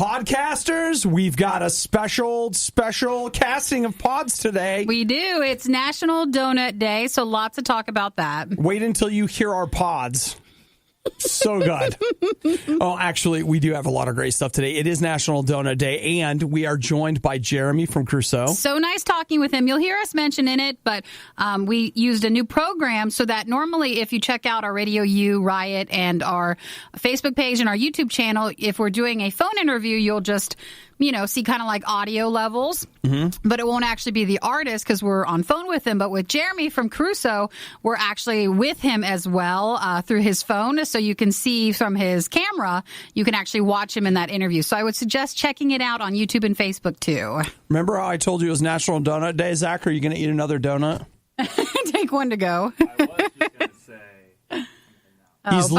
Podcasters, we've got a special casting of pods today. We do. It's National Donut Day, so lots to talk about that. Wait until you hear our pods. So good. Oh, actually, we do have a lot of great stuff today. It is National Donut Day, and we are joined by Jeremy from Crusoe. So nice talking with him. You'll hear us mention in it, but we used a new program so that normally if you check out our RadioU, RIOT, and our Facebook page and our YouTube channel, if we're doing a phone interview, you'll just see kind of like audio levels, but it won't actually be the artist because we're on phone with him. But with Jeremy from Crusoe, we're actually with him as well through his phone. So you can see from his camera, you can actually watch him in that interview. So I would suggest checking it out on YouTube and Facebook too. Remember how I told you it was National Donut Day, Zach? Are you going to eat another donut? Take one to go. I was just going to say. He's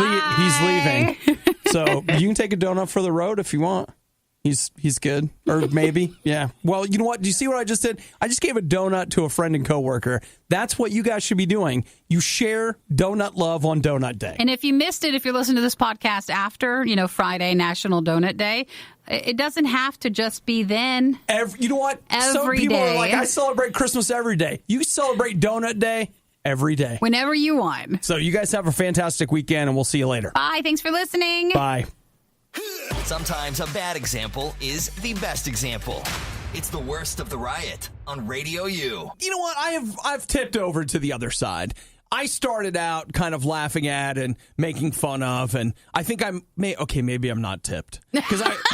leaving. So you can take a donut for the road if you want. He's good. Or maybe. Yeah. Well, you know what? Do you see what I just did? I just gave a donut to a friend and coworker. That's what you guys should be doing. You share donut love on Donut Day. And if you missed it, if you're listening to this podcast after, Friday, National Donut Day, it doesn't have to just be then. You know what? Some people are like, I celebrate Christmas every day. You celebrate Donut Day every day. Whenever you want. So you guys have a fantastic weekend, and we'll see you later. Bye. Thanks for listening. Bye. Sometimes a bad example is the best example. It's the worst of the riot on RadioU. You know what? I've tipped over to the other side. I started out kind of laughing at and making fun of, and I think maybe I'm not tipped.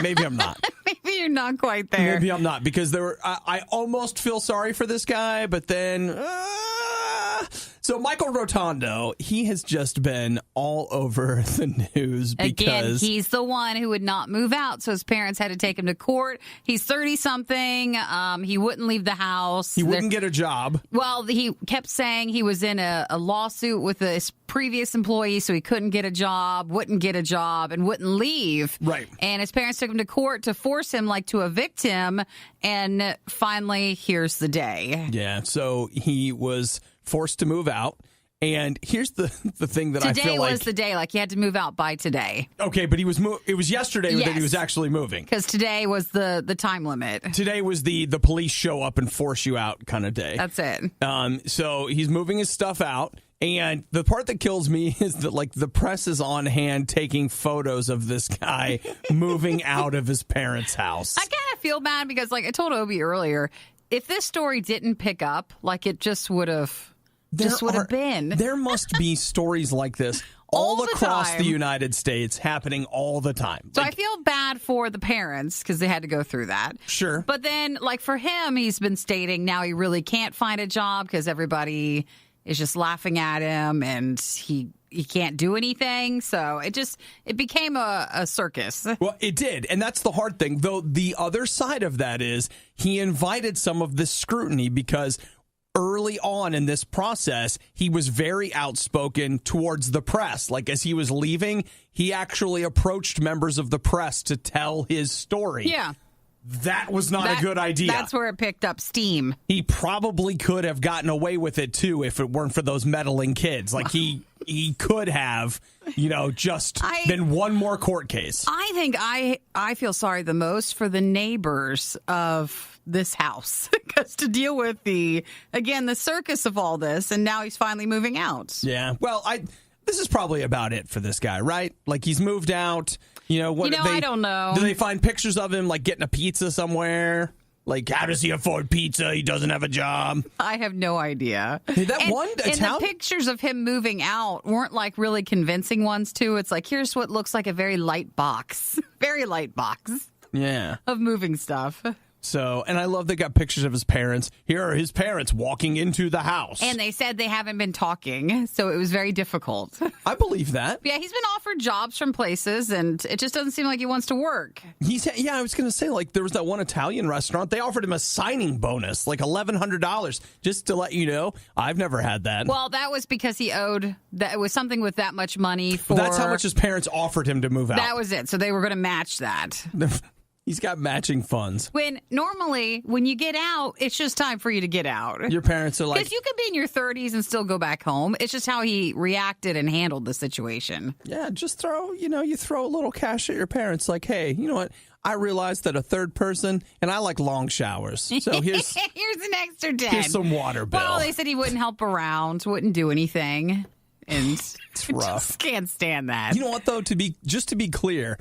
Maybe I'm not. Maybe you're not quite there. Maybe I'm not, because I almost feel sorry for this guy, but then... So Michael Rotondo, he has just been all over the news because... Again, he's the one who would not move out, so his parents had to take him to court. He's 30-something. He wouldn't leave the house. He wouldn't get a job. Well, he kept saying he was in a lawsuit with his previous employee, so he couldn't get a job, wouldn't get a job, and wouldn't leave. Right. And his parents took him to court to force him, to evict him, and finally, here's the day. Yeah, so he was forced to move out. And here's the thing that I feel like... Today was the day. He had to move out by today. Okay, but it was yesterday that he was actually moving. Because today was the time limit. Today was the police show up and force you out kind of day. That's it. So he's moving his stuff out. And the part that kills me is that, the press is on hand taking photos of this guy moving out of his parents' house. I kind of feel bad because, I told Obi earlier, if this story didn't pick up, it just would have... been. There must be stories like this all across the United States happening all the time. So I feel bad for the parents because they had to go through that. Sure. But then, for him, he's been stating now he really can't find a job because everybody is just laughing at him and he can't do anything. So it became a circus. Well, it did. And that's the hard thing. Though the other side of that is he invited some of this scrutiny because early on in this process, he was very outspoken towards the press. As he was leaving, he actually approached members of the press to tell his story. Yeah. That was not a good idea. That's where it picked up steam. He probably could have gotten away with it, too, if it weren't for those meddling kids. He could have, just been one more court case. I think I feel sorry the most for the neighbors of this house because to deal with the circus of all this, and now he's finally moving out. Yeah. Well, this is probably about it for this guy, right? He's moved out. I don't know. Do they find pictures of him getting a pizza somewhere? How does he afford pizza? He doesn't have a job. I have no idea. Hey, and the pictures of him moving out weren't really convincing ones too. It's here's what looks like a very light box. Very light box. Yeah. Of moving stuff. So, and I love they got pictures of his parents. Here are his parents walking into the house. And they said they haven't been talking, so it was very difficult. I believe that. Yeah, he's been offered jobs from places, and it just doesn't seem like he wants to work. I was going to say, there was that one Italian restaurant. They offered him a signing bonus, $1,100, just to let you know. I've never had that. Well, that was because he owed, it was something with that much money for... That's how much his parents offered him to move out. That was it, so they were going to match that. He's got matching funds. When normally, when you get out, it's just time for you to get out. Your parents are like... Because you could be in your 30s and still go back home. It's just how he reacted and handled the situation. Yeah, just you throw a little cash at your parents. Like, hey, you know what? I realized that a third person, and I like long showers. So here's an extra 10. Here's some water bill. Well, they said he wouldn't help around, wouldn't do anything. And it's rough. Just can't stand that. You know what, though? To be clear,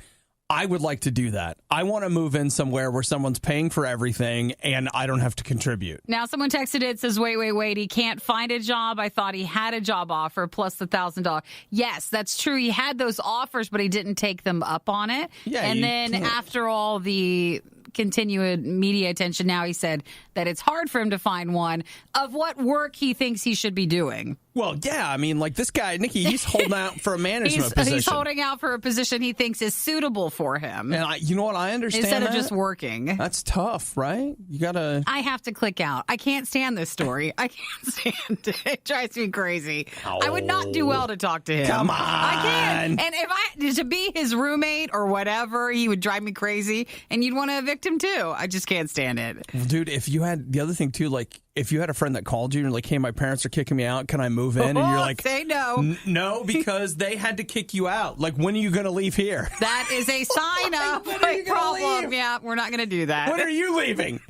I would like to do that. I want to move in somewhere where someone's paying for everything and I don't have to contribute. Now, someone texted it, says, wait. He can't find a job. I thought he had a job offer plus the $1,000. Yes, that's true. He had those offers, but he didn't take them up on it. Yeah, and then after all the continued media attention, now he said that it's hard for him to find one of what work he thinks he should be doing. Well, yeah, I mean, like this guy, Nikki, he's holding out for a management position. He's holding out for a position he thinks is suitable for him. And you know what? I understand instead of that. just working. That's tough, right? You got to... I have to click out. I can't stand this story. I can't stand it. It drives me crazy. Oh. I would not do well to talk to him. Come on. I can't. And if to be his roommate or whatever, he would drive me crazy. And you'd want to evict him too. I just can't stand it. Dude, if you had... The other thing too, like... If you had a friend that called you and like, hey, my parents are kicking me out, can I move in? And you're like, say no. No, because they had to kick you out. Like, when are you going to leave here? That is a sign of a problem. Leave? Yeah, we're not going to do that. When are you leaving?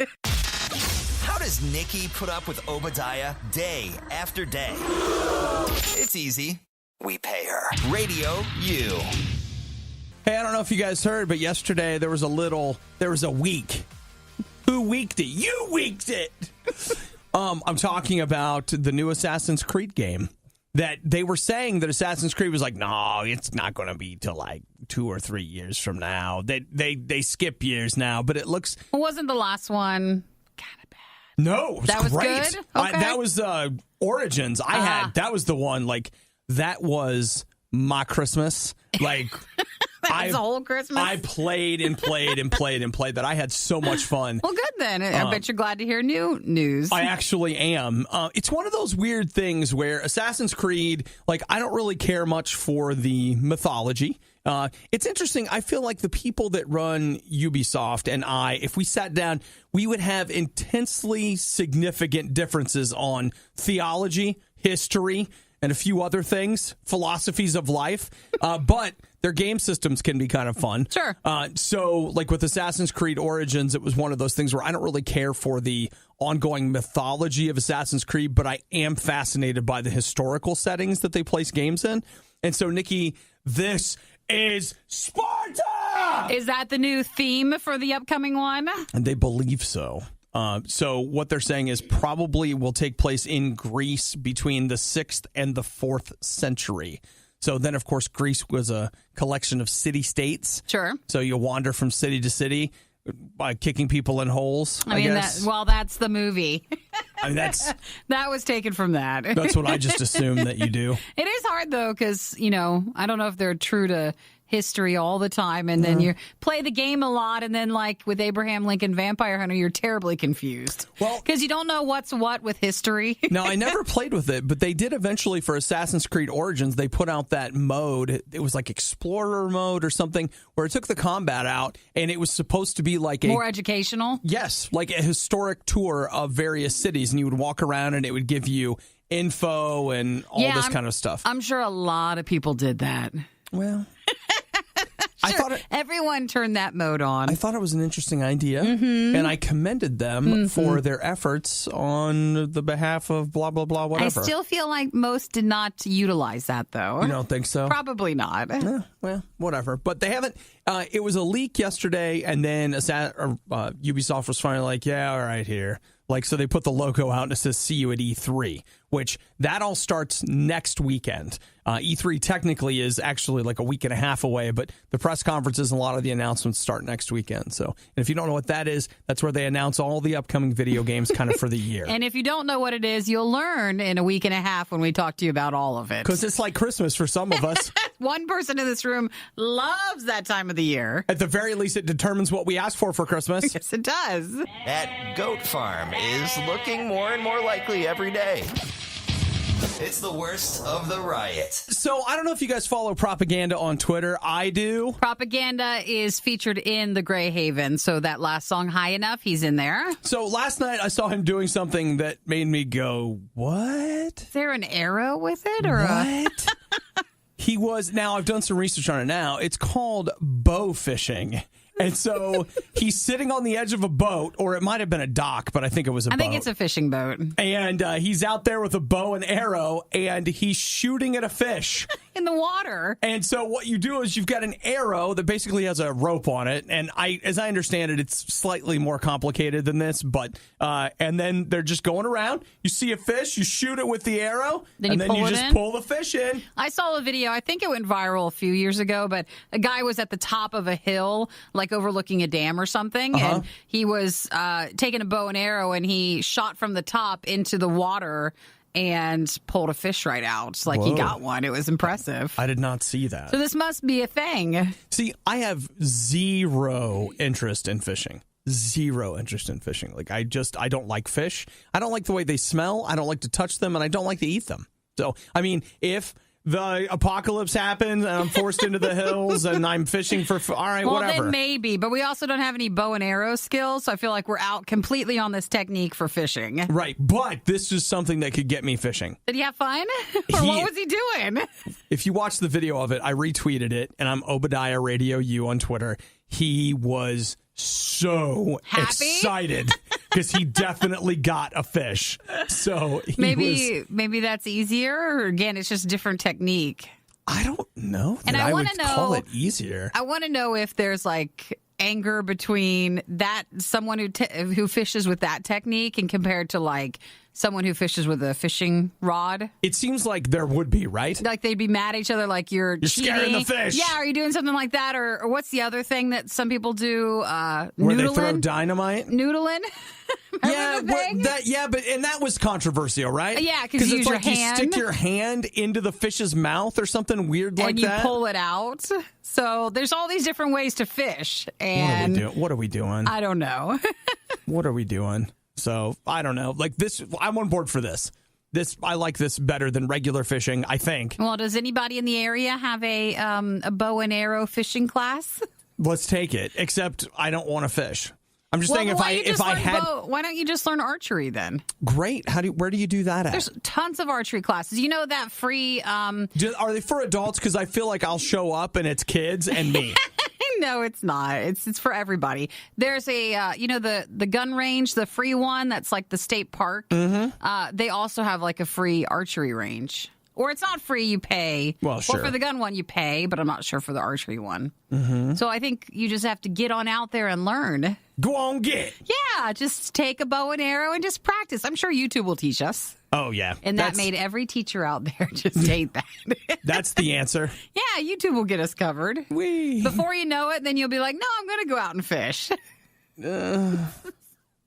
How does Nikki put up with Obadiah day after day? It's easy. We pay her. Radio U. Hey, I don't know if you guys heard, but yesterday there was a week. Who weeked it? You weeked it. I'm talking about the new Assassin's Creed game that they were saying that Assassin's Creed was like, no, it's not going to be till like 2 or 3 years from now. They skip years now, but it looks... Wasn't the last one kind of bad? No, it was that was great. Good? Okay. That was Origins. That was the one, like, that was my Christmas. Like... That was a whole Christmas? I played that. I had so much fun. Well, good then. I bet you're glad to hear new news. I actually am. It's one of those weird things where Assassin's Creed, like, I don't really care much for the mythology. It's interesting. I feel like the people that run Ubisoft and if we sat down, we would have intensely significant differences on theology, history, and a few other things, philosophies of life. But their game systems can be kind of fun. Sure. So, like with Assassin's Creed Origins, it was one of those things where I don't really care for the ongoing mythology of Assassin's Creed, but I am fascinated by the historical settings that they place games in. And so, Nikki, this is Sparta! Is that the new theme for the upcoming one? And they believe so. So what they're saying is probably will take place in Greece between the 6th and the 4th century. So then, of course, Greece was a collection of city-states. Sure. So you wander from city to city by kicking people in holes, I guess. That's the movie. I mean, that was taken from that. That's what I just assumed that you do. It is hard, though, because, I don't know if they're true to history all the time, and then you play the game a lot, and then like with Abraham Lincoln Vampire Hunter, you're terribly confused. Well, because you don't know what's what with history. No, I never played with it, but they did eventually for Assassin's Creed Origins. They put out that mode. It was like Explorer mode or something, where it took the combat out, and it was supposed to be like more educational. Yes, like a historic tour of various cities, and you would walk around, and it would give you info and all this kind of stuff. I'm sure a lot of people did that. Well. Sure. Everyone turned that mode on. I thought it was an interesting idea, and I commended them for their efforts on the behalf of blah, blah, blah, whatever. I still feel like most did not utilize that, though. You don't think so? Probably not. Well, whatever. But they haven't. It was a leak yesterday, and then Ubisoft was finally like, yeah, all right, here. Like, so they put the logo out and it says, see you at E3, which that all starts next weekend. E3 technically is actually like a week and a half away, but the press conferences and a lot of the announcements start next weekend. So if you don't know what that is, that's where they announce all the upcoming video games kind of for the year. And if you don't know what it is, you'll learn in a week and a half when we talk to you about all of it. Because it's like Christmas for some of us. One person in this room loves that time of the year. At the very least, it determines what we ask for Christmas. Yes, it does. That goat farm is looking more and more likely every day. It's the worst of the riot. So I don't know if you guys follow Propaganda on Twitter. I do. Propaganda is featured in the Grey Haven, so that last song, High Enough, he's in there. So last night I saw him doing something that made me go, what? Is there an arrow with it? Or What? He was, now I've done some research on it now. It's called bow fishing. And so he's sitting on the edge of a boat, or it might have been a dock, but I think it was a boat. I think it's a fishing boat. And he's out there with a bow and arrow, and he's shooting at a fish. In the water. And so what you do is you've got an arrow that basically has a rope on it. And as I understand it, it's slightly more complicated than this. But and then they're just going around. You see a fish, you shoot it with the arrow, and then you just pull the fish in. I saw a video. I think it went viral a few years ago, but a guy was at the top of a hill, like overlooking a dam or something. And he was taking a bow and arrow, and he shot from the top into the water and pulled a fish right out. Like, he got one. It was impressive. I did not see that. So this must be a thing. See, I have zero interest in fishing. Zero interest in fishing. Like, I don't like fish. I don't like the way they smell. I don't like to touch them, and I don't like to eat them. So, I mean, if the apocalypse happens and I'm forced into the hills and I'm fishing for, all right, well, whatever. Then maybe, but we also don't have any bow and arrow skills, so I feel like we're out completely on this technique for fishing. Right, but this is something that could get me fishing. Did he have fun? Or what was he doing? If you watch the video of it, I retweeted it, and I'm Obadiah RadioU on Twitter. He was so excited because he definitely got a fish. So maybe that's easier, or again, it's just different technique. I don't know. And I want to know, call it easier. I want to know if there's like anger between that someone who fishes with that technique and compared to like someone who fishes with a fishing rod. It seems like there would be, right? Like they'd be mad at each other, like you're cheating. Scaring the fish. Yeah, are you doing something like that? Or what's the other thing that some people do? Where noodling? they throw dynamite? Noodling? Yeah, and that was controversial, right? Yeah, because you use your hand. You stick your hand into the fish's mouth or something weird like that. And you pull it out. So there's all these different ways to fish. And what are we doing? I don't know. What are we doing? So I don't know. Like this, I'm on board for this. I like this better than regular fishing, I think. Well, does anybody in the area have a bow and arrow fishing class? Let's take it. Except I don't want to fish. I'm just saying why don't you just learn archery then? Great. Where do you do that at? There's tons of archery classes. You know that free. Are they for adults? Because I feel like I'll show up and it's kids and me. No, it's not. It's for everybody. There's a the gun range, the free one that's like the state park. Mm-hmm. They also have like a free archery range. Or it's not free, you pay. Well, sure. Well, for the gun one, you pay, but I'm not sure for the archery one. Mm-hmm. So I think you just have to get on out there and learn. Go on, get. Yeah, just take a bow and arrow and just practice. I'm sure YouTube will teach us. Oh, yeah. And that made every teacher out there just hate that. That's the answer. Yeah, YouTube will get us covered. Before you know it, then you'll be like, no, I'm going to go out and fish.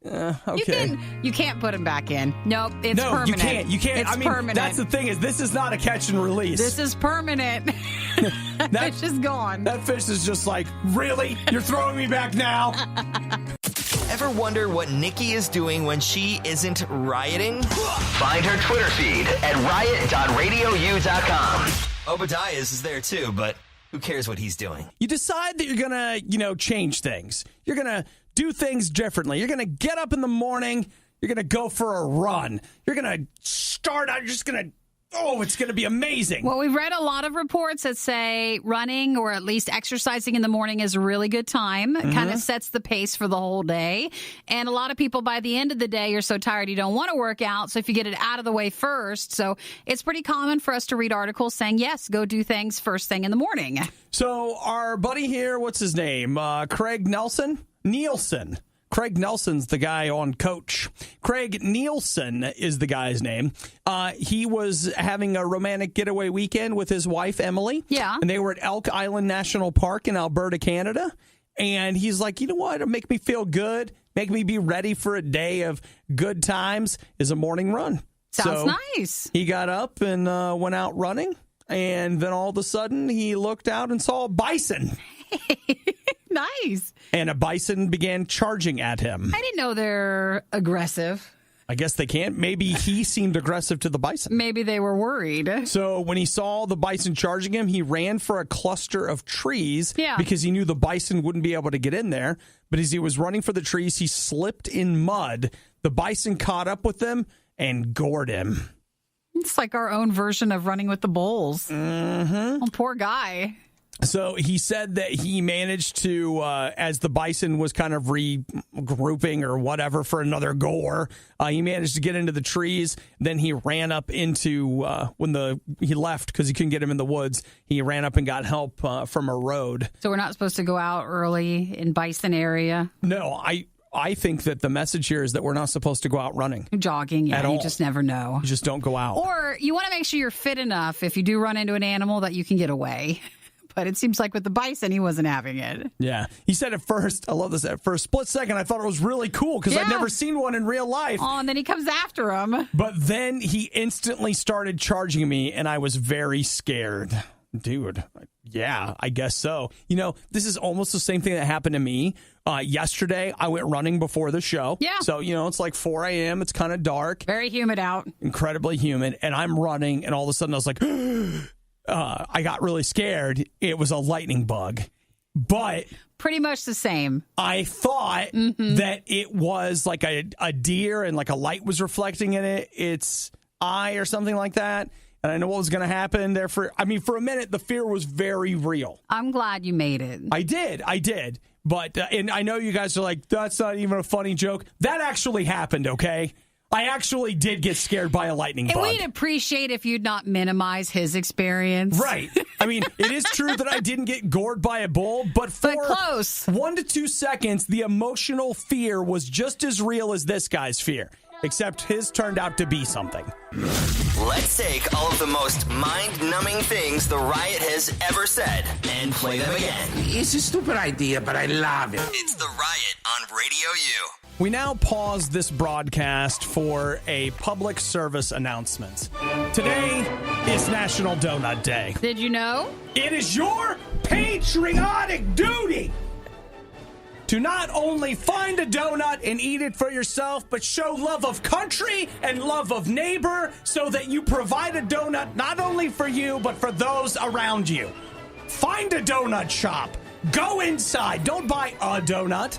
Okay. You can't put them back in. Nope, it's permanent. You can't. It's permanent. That's the thing is this is not a catch and release. This is permanent. That fish is gone. That fish is just like, really? You're throwing me back now? Ever wonder what Nikki is doing when she isn't rioting? Find her Twitter feed at riot.radiou.com. Obadiah's is there too, but who cares what he's doing? You decide that you're going to, change things. You're going to do things differently. You're going to get up in the morning. You're going to go for a run. You're going to start out. You're just going to, it's going to be amazing. Well, we've read a lot of reports that say running or at least exercising in the morning is a really good time. It kind of sets the pace for the whole day. And a lot of people, by the end of the day, you're so tired you don't want to work out. So if you get it out of the way first. So it's pretty common for us to read articles saying, yes, go do things first thing in the morning. So our buddy here, what's his name? Craig Nielsen. Craig Nelson's the guy on Coach. Craig Nielsen is the guy's name. He was having a romantic getaway weekend with his wife, Emily. Yeah. And they were at Elk Island National Park in Alberta, Canada. And he's like, you know what? It'll make me feel good, make me be ready for a day of good times is a morning run. Sounds nice. He got up and went out running. And then all of a sudden, he looked out and saw a bison. Nice. And a bison began charging at him. I didn't know they're aggressive. I guess they can't. Maybe he seemed aggressive to the bison. Maybe they were worried. So when he saw the bison charging him, he ran for a cluster of trees because he knew the bison wouldn't be able to get in there. But as he was running for the trees, he slipped in mud. The bison caught up with him and gored him. It's like our own version of running with the bulls. Mm-hmm. Oh, poor guy. So he said that he managed to, as the bison was kind of regrouping or whatever for another gore, he managed to get into the trees. Then he ran up into, he left because he couldn't get him in the woods, he ran up and got help from a road. So we're not supposed to go out early in bison area? No, I think that the message here is that we're not supposed to go out running. Jogging, yeah, you just never know. You just don't go out. Or you want to make sure you're fit enough if you do run into an animal that you can get away. But it seems like with the bison, he wasn't having it. Yeah. He said at first, I love this, for a split second, I thought it was really cool because I'd never seen one in real life. Oh, and then he comes after him. But then he instantly started charging me, and I was very scared. Dude, yeah, I guess so. You know, this is almost the same thing that happened to me. Yesterday, I went running before the show. Yeah. So, you know, it's like 4 a.m. It's kind of dark. Very humid out. Incredibly humid. And I'm running, and all of a sudden I was like, I got really scared. It was a lightning bug. But pretty much the same. I thought that it was like a deer and like a light was reflecting in its eye or something like that. And I know what was going to happen there. For a minute, the fear was very real. I'm glad you made it. I did. But, and I know you guys are like, that's not even a funny joke. That actually happened, okay? I actually did get scared by a lightning bug. And we'd appreciate if you'd not minimize his experience. Right. I mean, it is true that I didn't get gored by a bull, but for close. 1 to 2 seconds, the emotional fear was just as real as this guy's fear, except his turned out to be something. Let's take all of the most mind-numbing things the Riot has ever said and play them again. It's a stupid idea, but I love it. It's the Riot on Radio U. We now pause this broadcast for a public service announcement. Today is National Donut Day. Did you know? It is your patriotic duty to not only find a donut and eat it for yourself, but show love of country and love of neighbor so that you provide a donut not only for you, but for those around you. Find a donut shop. Go inside. Don't buy a donut.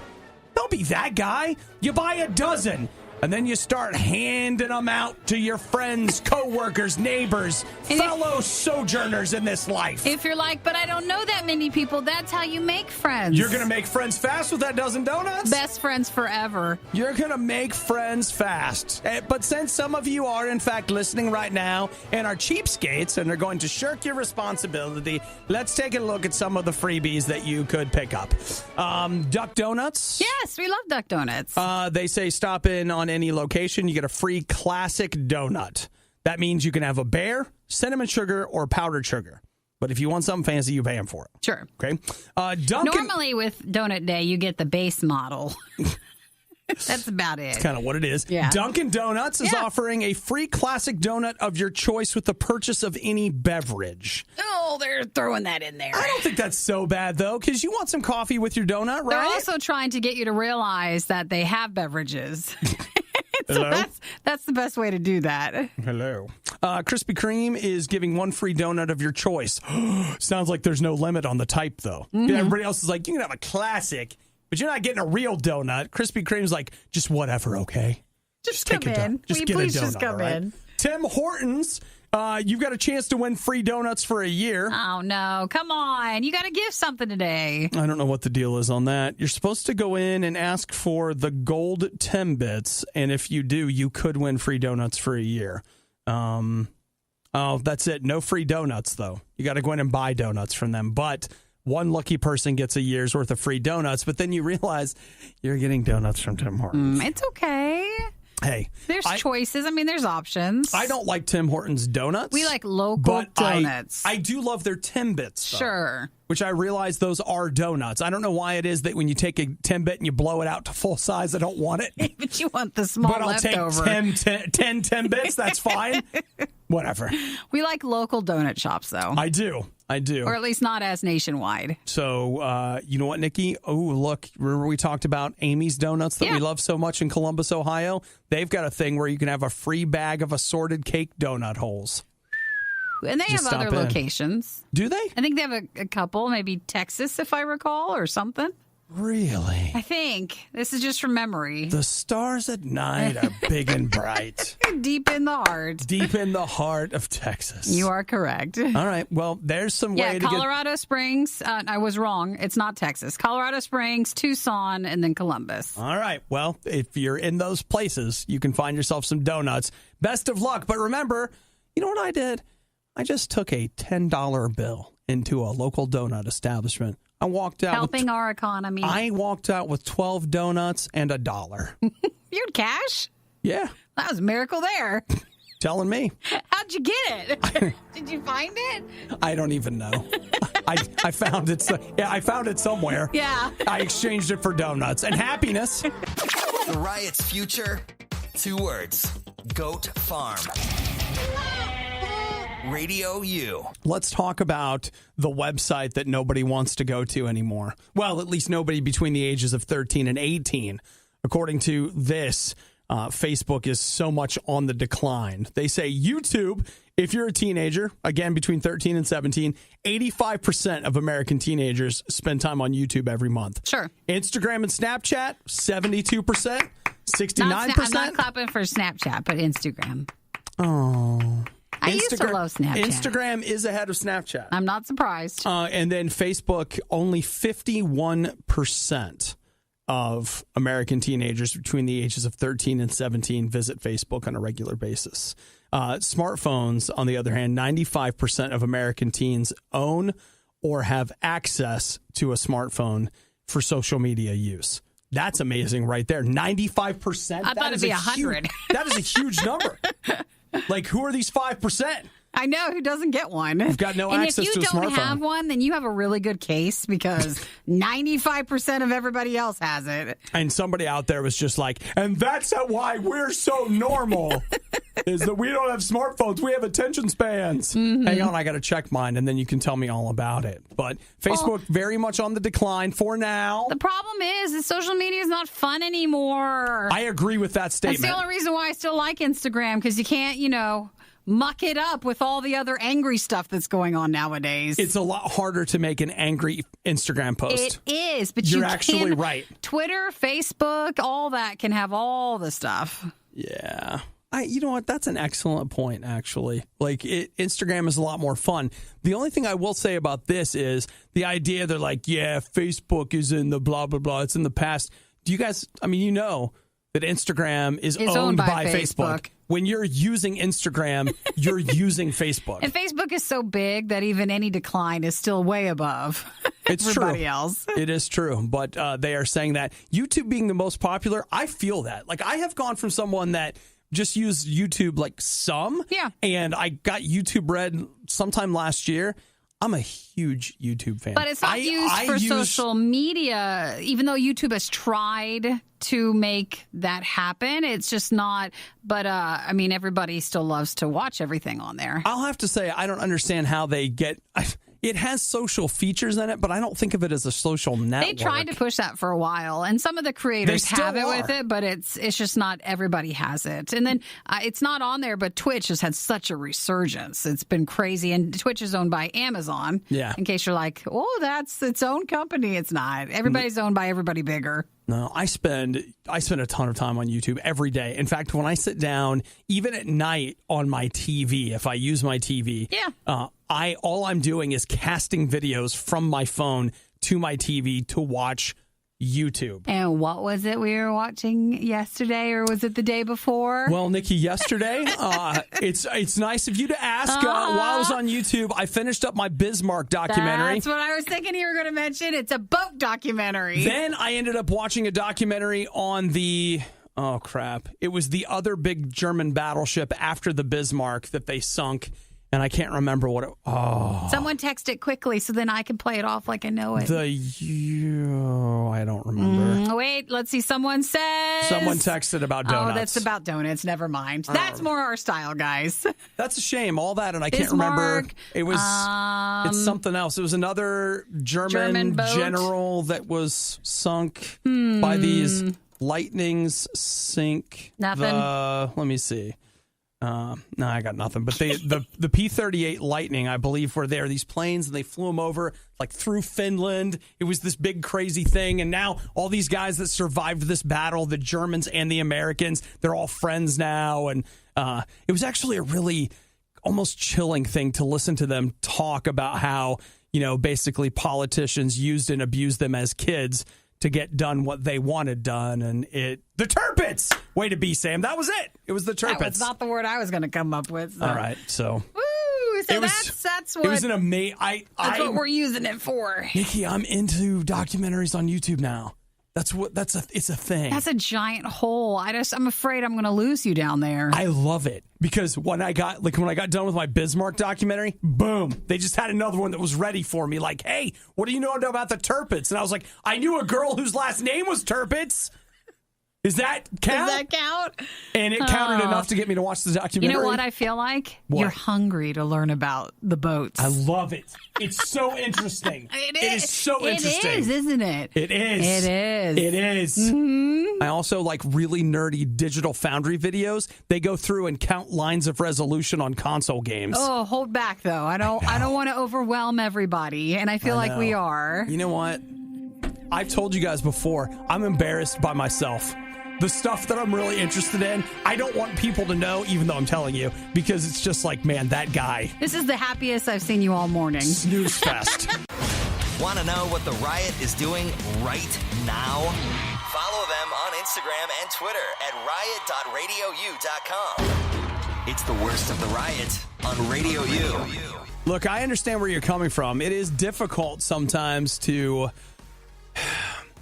Don't be that guy. You buy a dozen, and then you start handing them out to your friends, coworkers, neighbors, fellow sojourners in this life. If you're like, but I don't know that many people, that's how you make friends. You're going to make friends fast with that dozen donuts? Best friends forever. You're going to make friends fast. But since some of you are, in fact, listening right now and are cheapskates and are going to shirk your responsibility, let's take a look at some of the freebies that you could pick up. Duck Donuts. Yes, we love Duck Donuts. They say stop in on any location. You get a free classic donut. That means you can have a bear, cinnamon sugar, or powdered sugar. But if you want something fancy, you pay them for it. Sure. Okay. Dunkin'. Normally with Donut Day, you get the base model. That's about it. That's kind of what it is. Yeah. Dunkin' Donuts is offering a free classic donut of your choice with the purchase of any beverage. Oh, they're throwing that in there. I don't think that's so bad, though, because you want some coffee with your donut, right? They're also trying to get you to realize that they have beverages. So that's the best way to do that. Hello. Krispy Kreme is giving one free donut of your choice. Sounds like there's no limit on the type, though. Everybody else is like, you can have a classic, but you're not getting a real donut. Krispy Kreme's like, just whatever, okay? Just come in. Just get a donut, just come right? in. Tim Hortons, you've got a chance to win free donuts for a year. Oh, no. Come on. You got to give something today. I don't know what the deal is on that. You're supposed to go in and ask for the gold Timbits, and if you do, you could win free donuts for a year. That's it. No free donuts, though. You got to go in and buy donuts from them, but one lucky person gets a year's worth of free donuts, but then you realize you're getting donuts from Tim Hortons. It's okay. Hey, there's choices. I mean, there's options. I don't like Tim Hortons donuts. We like local donuts. I do love their Timbits, though, sure. Which I realize those are donuts. I don't know why it is that when you take a Timbit and you blow it out to full size, I don't want it. But you want the small leftover. But I'll take 10 Timbits. That's fine. Whatever. We like local donut shops, though. I do. I do. Or at least not as nationwide. So, you know what, Nikki? Oh, look, remember we talked about Amy's Donuts that we love so much in Columbus, Ohio? They've got a thing where you can have a free bag of assorted cake donut holes. And they have other locations. Do they? I think they have a couple, maybe Texas, if I recall, or something. Really? I think. This is just from memory. The stars at night are big and bright. Deep in the heart. Deep in the heart of Texas. You are correct. All right. Well, there's some way to get... Colorado Springs. I was wrong. It's not Texas. Colorado Springs, Tucson, and then Columbus. All right. Well, if you're in those places, you can find yourself some donuts. Best of luck. But remember, you know what I did? I just took a $10 bill into a local donut establishment. I walked out helping our economy. I walked out with 12 donuts and $1. You had cash? Yeah. That was a miracle there. Telling me. How'd you get it? Did you find it? I don't even know. I found it. I found it somewhere. Yeah. I exchanged it for donuts and happiness. The Riot's future, 2 words. Goat Farm. RadioU. Let's talk about the website that nobody wants to go to anymore. Well, at least nobody between the ages of 13 and 18. According to this, Facebook is so much on the decline. They say YouTube, if you're a teenager, again, between 13 and 17, 85% of American teenagers spend time on YouTube every month. Sure. Instagram and Snapchat, 72%, 69%. I'm not clapping for Snapchat, but Instagram. Oh. I used to love Snapchat. Instagram is ahead of Snapchat. I'm not surprised. And then Facebook, only 51% of American teenagers between the ages of 13 and 17 visit Facebook on a regular basis. Smartphones, on the other hand, 95% of American teens own or have access to a smartphone for social media use. That's amazing right there. 95%? I thought it'd be 100. That is a huge number. Like, who are these 5%? I know, who doesn't get one? You've got no access to a smartphone. And if you don't have one, then you have a really good case because 95% of everybody else has it. And somebody out there was just like, and that's why we're so normal, is that we don't have smartphones. We have attention spans. Mm-hmm. Hang on, I got to check mine, and then you can tell me all about it. But Facebook very much on the decline for now. The problem is that social media is not fun anymore. I agree with that statement. That's the only reason why I still like Instagram, because you can't, muck it up with all the other angry stuff that's going on nowadays. It's a lot harder to make an angry Instagram post. It is, but you're actually right. Twitter, Facebook, all that can have all the stuff. Yeah. You know what? That's an excellent point, actually. Like, Instagram is a lot more fun. The only thing I will say about this is the idea they're like, yeah, Facebook is in the blah, blah, blah. It's in the past. Do you guys, that Instagram is owned by Facebook. When you're using Instagram, you're using Facebook. And Facebook is so big that even any decline is still way above everybody else. It is true. But they are saying that YouTube being the most popular, I feel that. Like, I have gone from someone that just used YouTube like some. Yeah. And I got YouTube Red sometime last year. I'm a huge YouTube fan. But it's not used for social media, even though YouTube has tried to make that happen. It's just not. But, everybody still loves to watch everything on there. I'll have to say, I don't understand how they get... It has social features in it, but I don't think of it as a social network. They tried to push that for a while, and some of the creators have it with it, but it's just not everybody has it. And then it's not on there, but Twitch has had such a resurgence. It's been crazy, and Twitch is owned by Amazon. Yeah. In case you're like, oh, that's its own company. It's not. Everybody's owned by everybody bigger. No, I spend a ton of time on YouTube every day. In fact, when I sit down, even at night on my TV, if I use my TV, all I'm doing is casting videos from my phone to my TV to watch YouTube. And what was it we were watching yesterday, or was it the day before? Well, Nikki, yesterday, it's nice of you to ask. While I was on YouTube, I finished up my Bismarck documentary. That's what I was thinking you were going to mention. It's a boat documentary. Then I ended up watching a documentary on the... Oh, crap. It was the other big German battleship after the Bismarck that they sunk. And I can't remember what it... Oh. Someone text it quickly so then I can play it off like I know it. I don't remember. Oh, wait, let's see. Someone says... Someone texted about donuts. Oh, that's about donuts. Never mind. That's more our style, guys. That's a shame. All that, and I can't Bismarck, remember. It was it's something else. It was another German boat. general that was sunk by these lightnings sink. Nothing? Let me see. No, I got nothing. But the P-38 Lightning, I believe, were there. These planes, and they flew them over like through Finland. It was this big crazy thing. And now all these guys that survived this battle, the Germans and the Americans, they're all friends now. And it was actually a really almost chilling thing to listen to them talk about how, basically politicians used and abused them as kids to get done what they wanted done. And the Turpits! Way to be, Sam. That was it. It was the Turpits. That was not the word I was going to come up with. So. All right, so... Woo! So that's what... It was an amazing... That's what we're using it for. Nikki, I'm into documentaries on YouTube now. It's a thing. That's a giant hole. I'm afraid I'm going to lose you down there. I love it because when I got done with my Bismarck documentary, boom, they just had another one that was ready for me. Like, hey, what do you know about the Turpits? And I was like, I knew a girl whose last name was Turpits. Does that count? Does that count? And it counted enough to get me to watch the documentary. You know what I feel like? What? You're hungry to learn about the boats. I love it. It's so interesting. It is so interesting. It is, isn't it? It is. It is. It is. Mm-hmm. I also like really nerdy Digital Foundry videos. They go through and count lines of resolution on console games. Oh, hold back though. I don't want to overwhelm everybody, and I feel like we are. You know what? I've told you guys before, I'm embarrassed by myself. The stuff that I'm really interested in, I don't want people to know, even though I'm telling you, because it's just like, man, that guy. This is the happiest I've seen you all morning. Snooze fest. Want to know what the Riot is doing right now? Follow them on Instagram and Twitter at riot.radiou.com. It's the worst of the Riot on Radio U. Look, I understand where you're coming from. It is difficult sometimes to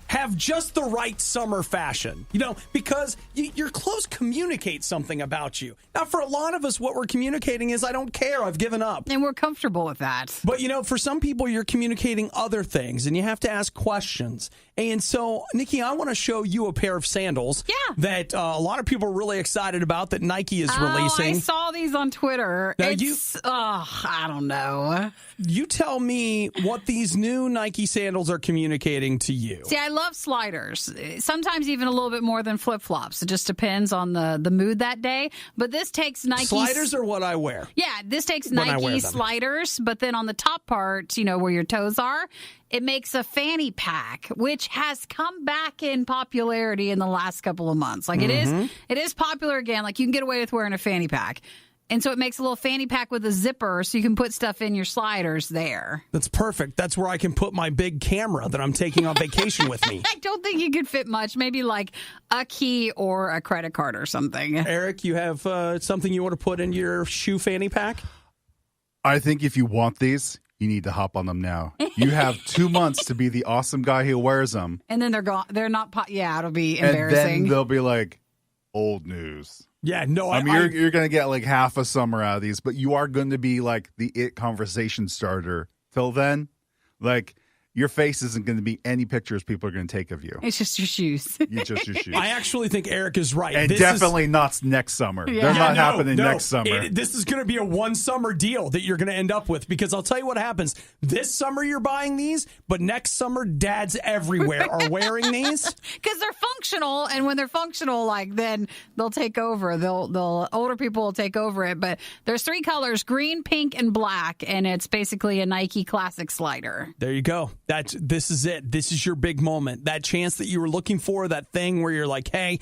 have just the right summer fashion, because your clothes communicate something about you. Now, for a lot of us, what we're communicating is, I don't care, I've given up. And we're comfortable with that. But, for some people, you're communicating other things, and you have to ask questions. And so, Nikki, I want to show you a pair of sandals that a lot of people are really excited about that Nike is releasing. I saw these on Twitter. Now I don't know. You tell me what these new Nike sandals are communicating to you. See, I love sliders. Sometimes even a little bit more than flip-flops. It just depends on the mood that day. But this takes Nike... Sliders are what I wear. Yeah, this takes Nike sliders, but then on the top part, where your toes are, it makes a fanny pack, which has come back in popularity in the last couple of months. Like it is popular again. Like you can get away with wearing a fanny pack. And so it makes a little fanny pack with a zipper so you can put stuff in your sliders there. That's perfect. That's where I can put my big camera that I'm taking on vacation with me. I don't think you could fit much. Maybe like a key or a credit card or something. Eric, you have something you want to put in your shoe fanny pack? I think if you want these, you need to hop on them now. You have 2 months to be the awesome guy who wears them. And then they're gone. They're not. It'll be embarrassing. And then they'll be like old news. Yeah, no, I mean, you're going to get like half a summer out of these, but you are going to be like the it conversation starter. Till then, like your face isn't going to be any pictures people are going to take of you. It's just your shoes. It's just your shoes. I actually think Eric is right. And definitely not next summer. Yeah. They're not happening next summer. This is going to be a one summer deal that you're going to end up with, because I'll tell you what happens. This summer you're buying these, but next summer dads everywhere are wearing these. Because they're functional, and when they're functional, then they'll take over. They'll older people will take over it. But there's 3 colors: green, pink, and black, and it's basically a Nike Classic slider. There you go. This is it. This is your big moment. That chance that you were looking for, that thing where you're like, hey,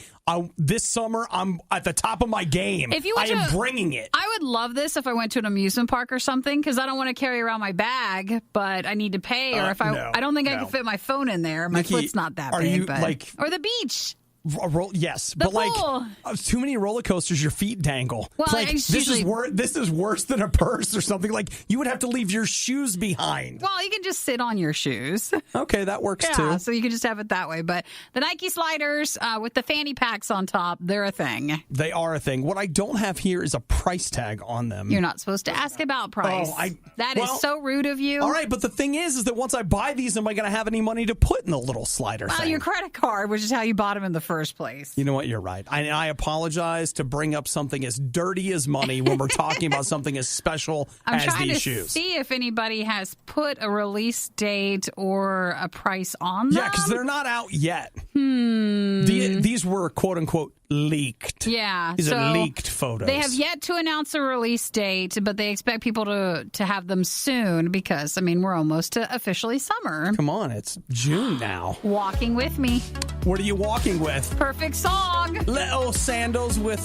this summer I'm at the top of my game. I am bringing it. I would love this if I went to an amusement park or something, because I don't want to carry around my bag, but I need to pay. Or if I don't think I can fit my phone in there. My foot's not that big. Or the beach. Yes, The but like pool. too many roller coasters, your feet dangle. Well, It's like it's this usually- this is worse than a purse or something. Like you would have to leave your shoes behind. Well, you can just sit on your shoes. Okay, that works Yeah, too. so you can just have it that way. But the Nike sliders with the fanny packs on top, they're a thing. They are a thing. What I don't have here is a price tag on them. You're not supposed to ask about price. That is so rude of you. All right, but the thing is that once I buy these, am I going to have any money to put in the little slider Well, thing? your credit card, which is how you bought them in the first place. You know what? You're right. I apologize to bring up something as dirty as money when we're talking about something as special I'm as trying these to shoes. see if anybody has put a release date or a price on them. Yeah, because they're not out yet. These were quote unquote leaked. Yeah, These so are leaked photos. They have yet to announce a release date, but they expect people to have them soon because, I mean, we're almost to officially summer. Come on, it's June now. Walking with me. What are you walking with? Perfect song. Little sandals with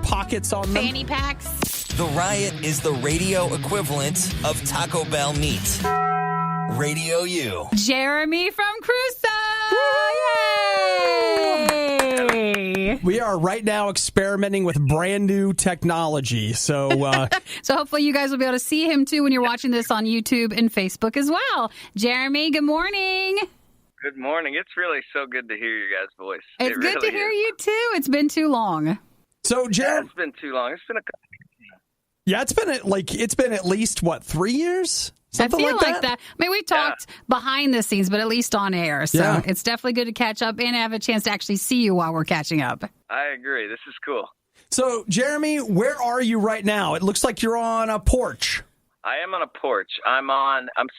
pockets on them. Fanny packs. The Riot is the radio equivalent of Taco Bell meat. RadioU. Jeremy from Crusoe. Yay! We are right now experimenting with brand new technology. So, So hopefully you guys will be able to see him too when you're watching this on YouTube and Facebook as well. Jeremy, good morning. Good morning. It's really so good to hear your guys' voice. It's It good really to hear is. you too. It's been too long. so Yeah, Jeremy, it's been too long. It's been a couple. yeah, it's been at least what, 3 years? Something I feel like that. I mean, we talked behind the scenes, but at least on air. So Yeah. it's definitely good to catch up and have a chance to actually see you while we're catching up. I agree. This is cool. So, Jeremy, where are you right now? It looks like you're on a porch. I am on a porch. I'm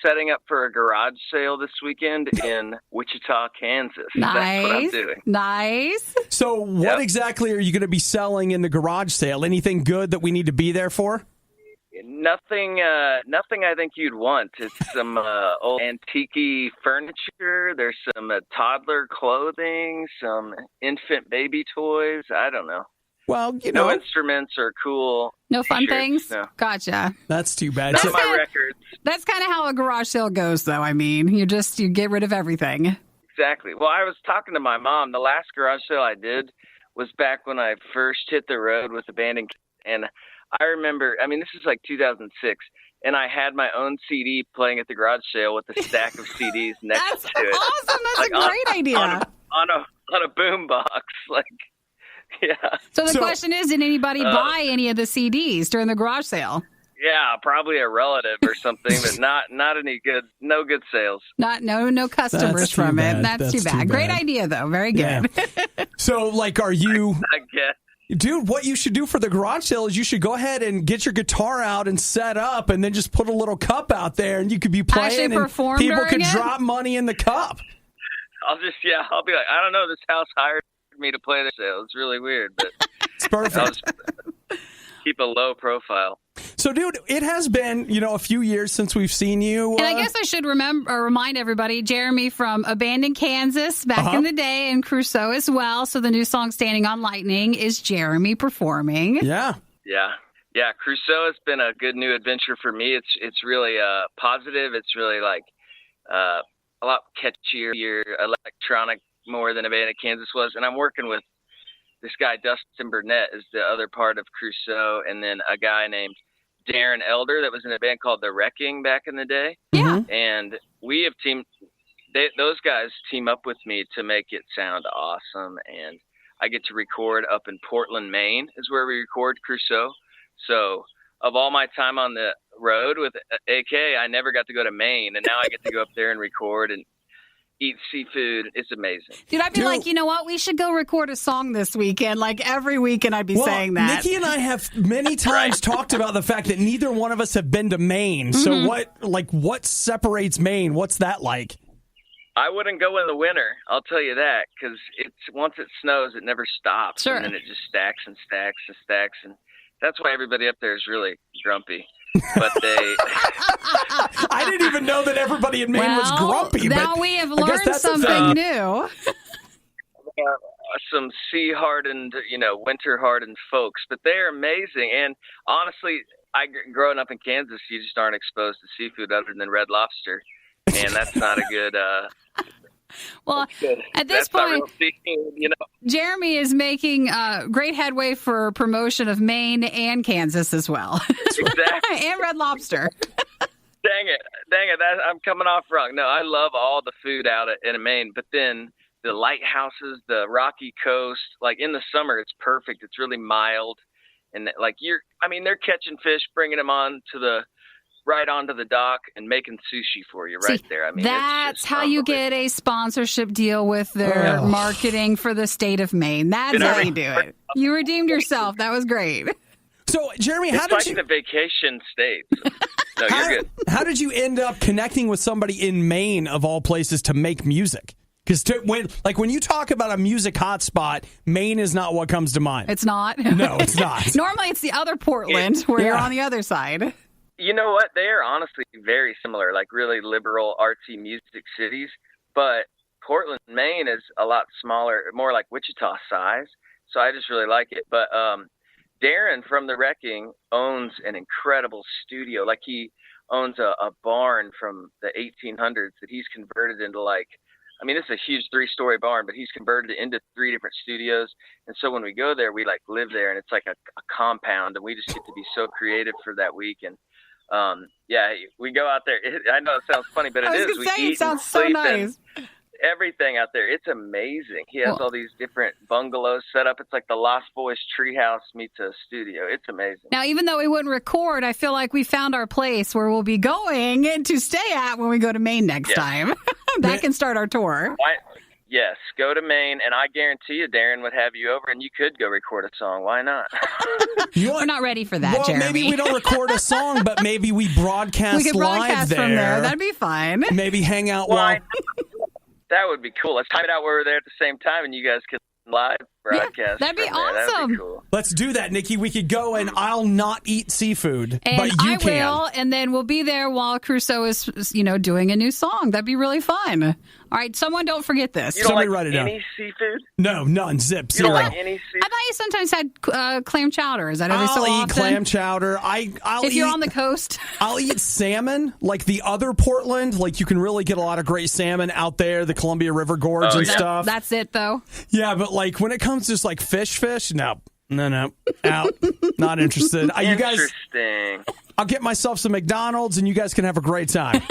setting up for a garage sale this weekend in Wichita, Kansas. That's what I'm Nice. doing. Nice. So, what Yep. exactly are you going to be selling in the garage sale? Anything good that we need to be there for? Nothing I think you'd want. It's some old antique furniture. There's some toddler clothing, some infant baby toys. I don't know. Well, you No know, instruments or cool No fun t-shirts, things? No. Gotcha. that's too bad. None So- of my kinda- records. That's kind of how a garage sale goes, though. I mean, you get rid of everything. Exactly. Well, I was talking to my mom. The last garage sale I did was back when I first hit the road with abandoned, and I remember. I mean, this is like 2006, and I had my own CD playing at the garage sale with a stack of CDs next That's to it. awesome. That's Like a great idea. on a boom box. Like, yeah, So the So- question is, did anybody buy any of the CDs during the garage sale? yeah, probably a relative or something, but not any good. No good sales. No customers That's too from bad. it. That's too That's bad. too Great bad. idea, though. Very good. Yeah. So, like, are you, I guess. dude? What you should do for the garage sale is you should go ahead and get your guitar out and set up, and then just put a little cup out there, and you could be playing, Actually and perform people during could it? drop money in the cup. I'll be like, I don't know. This house hired me to play the sale. It's really weird, but It's I'll perfect. just keep a low profile. So, dude, it has been, a few years since we've seen you. And I guess I should remind everybody, Jeremy from Abandoned Kansas back in the day, and Crusoe as well. So the new song "Standing on Lightning" is Jeremy performing. Yeah. Yeah. Crusoe has been a good new adventure for me. It's really positive. It's really like a lot catchier, electronic more than Abandoned Kansas was. And I'm working with this guy Dustin Burnett is the other part of Crusoe, and then a guy named Darren Elder that was in a band called The Wrecking back in the day. Yeah. And we have those guys team up with me to make it sound awesome. And I get to record up in Portland, Maine is where we record Crusoe. So of all my time on the road with AK, I never got to go to Maine. And now I get to go up there and record and eat seafood. It's amazing. Dude, I'd be like, you know what? We should go record a song this weekend. Like every weekend I'd be saying that. Nikki and I have many times talked about the fact that neither one of us have been to Maine. So what separates Maine? What's that like? I wouldn't go in the winter. I'll tell you that, because once it snows, it never stops. Sure. And then it just stacks and stacks and stacks. And that's why everybody up there is really grumpy. But they... I didn't even know that everybody in Maine was grumpy. Now but we have I guess learned that's a something thing. new. some sea-hardened, winter-hardened folks, but they're amazing. And honestly, growing up in Kansas, you just aren't exposed to seafood other than Red Lobster, and that's not a good. Well, at this That's not point, real seafood, you know. Jeremy is making great headway for promotion of Maine and Kansas as well. Exactly. And Red Lobster. Dang it. I'm coming off wrong. No, I love all the food out in Maine, but then the lighthouses, the Rocky Coast, like in the summer, it's perfect. It's really mild. And like they're catching fish, bringing them right onto the dock and making sushi for you right there. I mean, that's how you get a sponsorship deal with their marketing for the state of Maine. That's how you do it. You redeemed yourself. That was great. So, Jeremy, how it's did like the vacation states. No, you're good. How did you end up connecting with somebody in Maine, of all places, to make music? Because when you talk about a music hotspot, Maine is not what comes to mind. It's not? No, it's not. Normally it's the other Portland where you're on the other side. You know what? They are honestly very similar, like really liberal, artsy music cities. But Portland, Maine is a lot smaller, more like Wichita size. So I just really like it. But Darren from The Wrecking owns an incredible studio. Like he owns a barn from the 1800s that he's converted into it's a huge 3-story barn, but he's converted it into 3 different studios. And so when we go there, we live there, and it's like a compound, and we just get to be so creative for that week. And we go out there. I know it sounds funny, but it is. We eat, it sounds so nice. Everything out there. It's amazing. He has all these different bungalows set up. It's like the Lost Boys treehouse meets a studio. It's amazing. Now, even though we wouldn't record, I feel like we found our place where we'll be going to stay at when we go to Maine next time. That can start our tour. Yes, go to Maine, and I guarantee you Darren would have you over, and you could go record a song. Why not? We're not ready for that, Jeremy. Maybe we don't record a song, but maybe we broadcast live there. We could broadcast from there. That'd be fine. Maybe hang out while... That would be cool. Let's time it out where we're there at the same time, and you guys could live broadcast. Yeah, that'd be awesome. That'd be cool. Let's do that, Nikki. We could go, and I'll not eat seafood, and but you can. I will, and then we'll be there while Crusoe is, doing a new song. That'd be really fun. All right, someone don't forget this. You don't Somebody like write it down. Any seafood? No, none. Zip. You don't Zero. like any seafood? I thought you sometimes had clam chowder. Is that every so often? I'll eat clam chowder. If you're on the coast. I'll eat salmon, like the other Portland. Like you can really get a lot of great salmon out there, the Columbia River Gorge and stuff. That's it, though. Yeah, but like when it comes to just like fish, no, out, not interested. You guys, interesting. I'll get myself some McDonald's, and you guys can have a great time.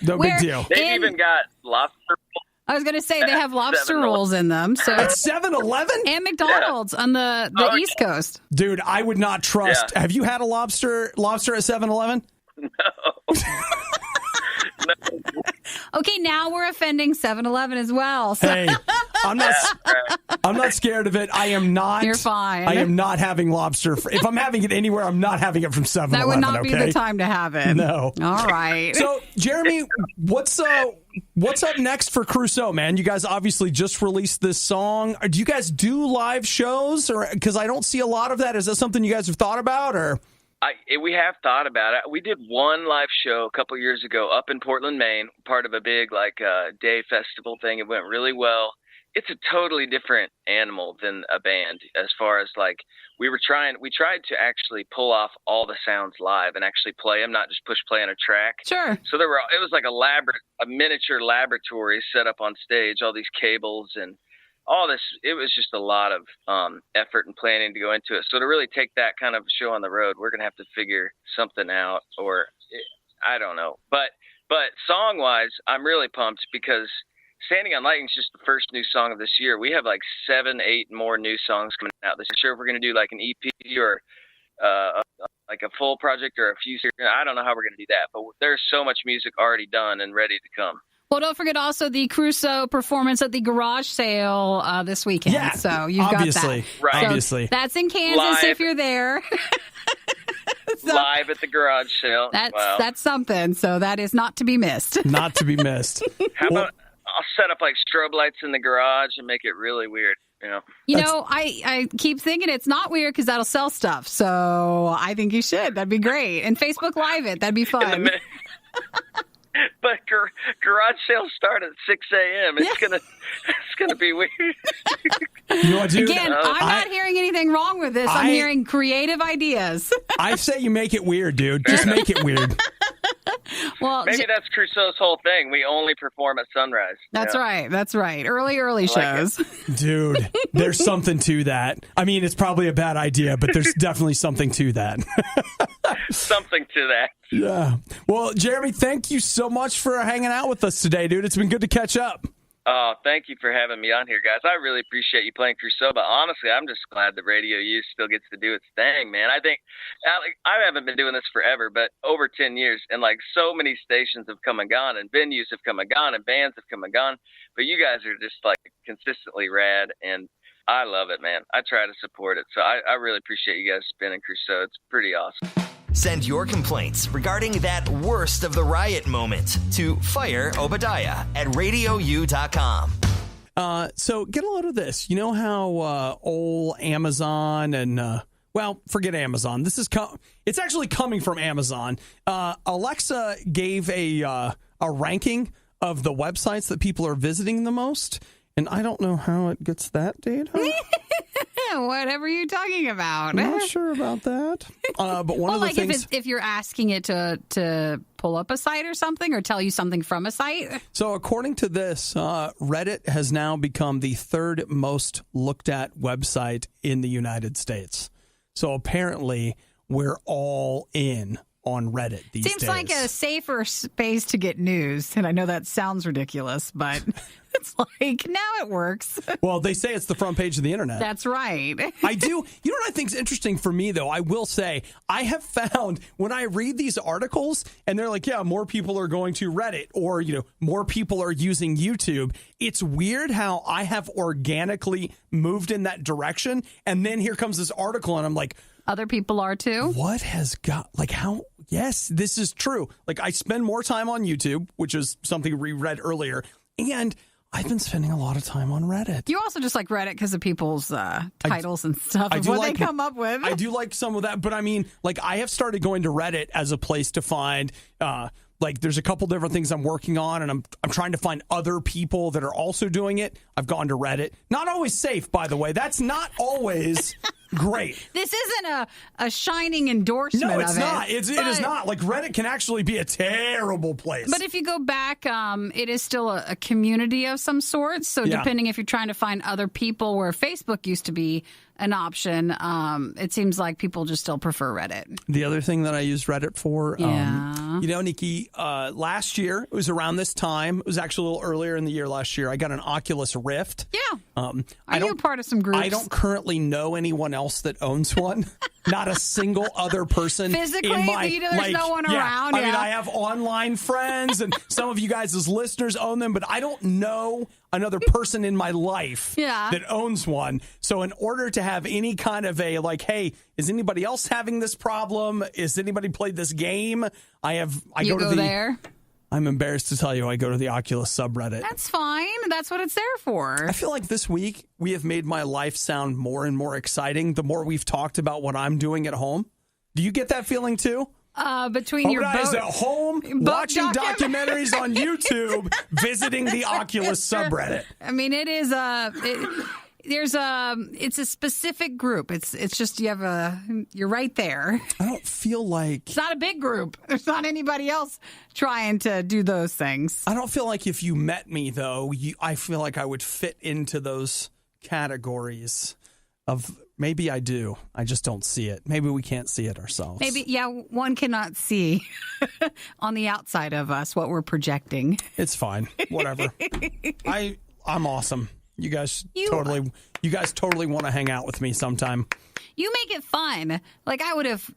No big deal. They've even got lobster rolls. I was going to say they have lobster rolls in them. So at 7-Eleven? And McDonald's on the East Coast. Dude, I would not trust. Yeah. Have you had a lobster at 7-Eleven? No. Okay, now we're offending 7-Eleven as well. So. Hey, I'm not scared of it. I am not. You're fine. I am not having lobster. If I'm having it anywhere, I'm not having it from 7-Eleven. That would not be the time to have it. No. All right. So, Jeremy, what's up next for Crusoe, man? You guys obviously just released this song. Do you guys do live shows? Or because I don't see a lot of that. Is that something you guys have thought about? Or we have thought about it. We did one live show a couple years ago up in Portland, Maine, part of a big day festival thing. It went really well. It's a totally different animal than a band as far as we tried to actually pull off all the sounds live and actually play them, not just push play on a track. Sure. So it was like a miniature laboratory set up on stage, all these cables and all this. It was just a lot of effort and planning to go into it. So to really take that kind of show on the road, we're going to have to figure something out, I don't know. But song wise, I'm really pumped because Standing on Lightning is just the first new song of this year. We have 7-8 more new songs coming out this year. Sure, if we're going to do an EP or a full project or a few series, I don't know how we're going to do that, but there's so much music already done and ready to come. Well, don't forget also the Crusoe performance at the garage sale this weekend. Yeah, so you've obviously. Got that. Right. So obviously. That's in Kansas live, if you're there. Live at the garage sale. That's something. So that is not to be missed. Not to be missed. How about I'll set up strobe lights in the garage and make it really weird. I keep thinking it's not weird because that'll sell stuff. So I think you should. That'd be great. And Facebook Live it. That'd be fun. But garage sales start at 6 a.m. It's gonna be weird. You know what, dude? Again, I'm not hearing anything wrong with this. I'm hearing creative ideas. I say you make it weird, dude. Just make it weird. Well, maybe that's Crusoe's whole thing. We only perform at sunrise. That's right. That's right. Early shows. Dude, there's something to that. I mean, it's probably a bad idea, but there's definitely something to that. Something to that. Yeah. Well, Jeremy, thank you so much for hanging out with us today, dude. It's been good to catch up. Oh, thank you for having me on here, guys. I really appreciate you playing Crusoe, but honestly, I'm just glad that RadioU still gets to do its thing, man. I think I haven't been doing this forever, but over 10 years, and like so many stations have come and gone, and venues have come and gone, and bands have come and gone, but you guys are just like consistently rad, and I love it, man. I try to support it, so I really appreciate you guys spinning Crusoe. It's pretty awesome. Send your complaints regarding that worst of the riot moment to Fire Obadiah at RadioU.com. So get a load of this. You know how old Amazon and forget Amazon. This is it's actually coming from Amazon. Alexa gave a ranking of the websites that people are visiting the most, and I don't know how it gets that data. Whatever you're talking about. I'm not sure about that. But one of the things, if you're asking it to pull up a site or something, or tell you something from a site. So according to this, Reddit has now become the third most looked at website in the United States. So apparently we're all in on Reddit these days. Seems like a safer space to get news. And I know that sounds ridiculous, but it's like, now it works. Well, they say it's the front page of the internet. That's right. I do. You know what I think is interesting for me, though? I will say, I have found when I read these articles and they're like, yeah, more people are going to Reddit, or, you know, more people are using YouTube. It's weird how I have organically moved in that direction. And then here comes this article and I'm like, other people are too. What has got, like, how? Yes, this is true. Like, I spend more time on YouTube, which is something we read earlier, and I've been spending a lot of time on Reddit. You also just like Reddit because of people's titles and stuff, and what they come up with. I do like some of that, but I mean, like, I have started going to Reddit as a place to find, like, there's a couple different things I'm working on, and I'm trying to find other people that are also doing it. I've gone to Reddit. Not always safe, by the way. That's not always great. This isn't a shining endorsement of it. No, it's not. It is not. Like, Reddit can actually be a terrible place. But if you go back, it is still a community of some sort. So depending if you're trying to find other people where Facebook used to be an option, it seems like people just still prefer Reddit. The other thing that I use Reddit for, you know, Nikki, last year, it was around this time, it was actually a little earlier in the year last year, I got an Oculus Rift. Yeah. Are you a part of some groups? I don't currently know anyone else that owns one. Not a single other person. Physically, in my, there's no one around. I mean, I have online friends, and some of you guys as listeners own them, but I don't know another person in my life that owns one. So in order to have any kind of a, like, hey, is anybody else having this problem? Is anybody played this game? I go there. I'm embarrassed to tell you, I go to the Oculus subreddit. That's fine. That's what it's there for. I feel like this week we have made my life sound more and more exciting the more we've talked about what I'm doing at home. Do you get that feeling too? Between your boat, is at home watching documentaries on YouTube, visiting the Oculus subreddit. I mean, it is it's a specific group. It's just you're right there. I don't feel like it's not a big group. There's not anybody else trying to do those things. I don't feel like if you met me though, I feel like I would fit into those categories of. Maybe I do. I just don't see it. Maybe we can't see it ourselves. Maybe, one cannot see on the outside of us what we're projecting. It's fine. Whatever. I'm awesome. You guys totally want to hang out with me sometime. You make it fun. Like, I would have,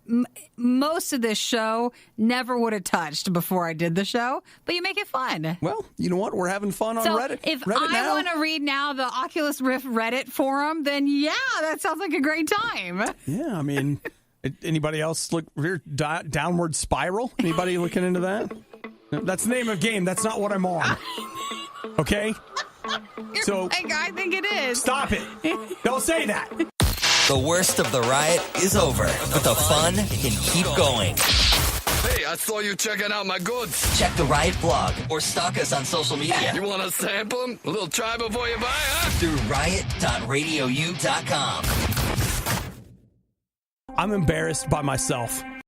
most of this show never would have touched before I did the show, but you make it fun. Well, you know what? We're having fun on Reddit. If Reddit I want to read now the Oculus Rift Reddit forum, then that sounds like a great time. Yeah, I mean, anybody else look here? Downward Spiral? Anybody looking into that? That's the name of the game. That's not what I'm on. Okay? So I think it is. Stop it. Don't say that. The worst of the riot is over, but the fun can keep going. Hey, I saw you checking out my goods. Check the Riot blog or stalk us on social media. You want to sample them? A little try before you buy, huh? Through riot.radiou.com. I'm embarrassed by myself.